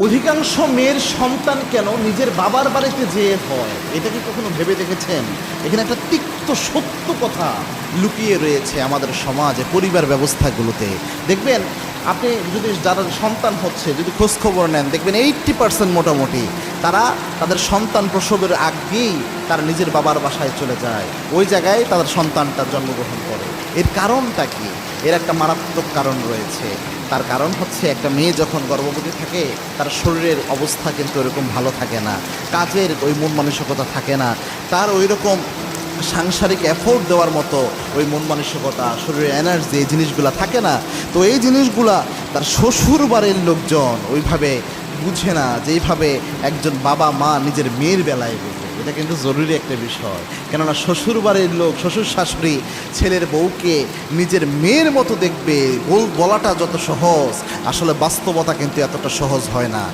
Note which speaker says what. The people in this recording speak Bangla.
Speaker 1: অধিকাংশ মেয়ের সন্তান কেন নিজের বাবার বাড়িতে যেয়ে হয়, এটা কি কখনো ভেবে দেখেছেন? এখানে একটা তিক্ত সত্য কথা লুকিয়ে রয়েছে আমাদের সমাজে, পরিবার ব্যবস্থাগুলোতে। দেখবেন আপনি যদি যারা সন্তান হচ্ছে যদি খোঁজখবর নেন, দেখবেন 80% মোটামুটি তারা তাদের সন্তান প্রসবের আগেই তারা নিজের বাবার বাসায় চলে যায়, ওই জায়গায় তাদের সন্তানটা জন্মগ্রহণ করে। এর কারণটা কি? এর একটা মারাত্মক কারণ রয়েছে। তার কারণ হচ্ছে, একটা মেয়ে যখন গর্ভবতী থাকে তার শরীরের অবস্থা কিন্তু এরকম ভালো থাকে না, কাজের ওই মন মানসিকতা থাকে না, তার ওই রকম সাংসারিক এফোর্ট দেওয়ার মতো ওই মন মানসিকতা, শরীরের এনার্জি, এই জিনিসগুলো থাকে না। তো এই জিনিসগুলা তার শ্বশুর বাড়ির লোকজন ওইভাবে বুঝে না, যেইভাবে একজন বাবা মা নিজের মেয়ের বেলায় বুঝে। এটা কিন্তু জরুরি একটা বিষয়, কেননা শ্বশুর বাড়ির লোক, শ্বশুর শাশুড়ি ছেলের বউকে নিজের মেয়ের মতো দেখবে। বলাটা যত সহজ, আসলে বাস্তবতা কিন্তু এতটা সহজ হয় না।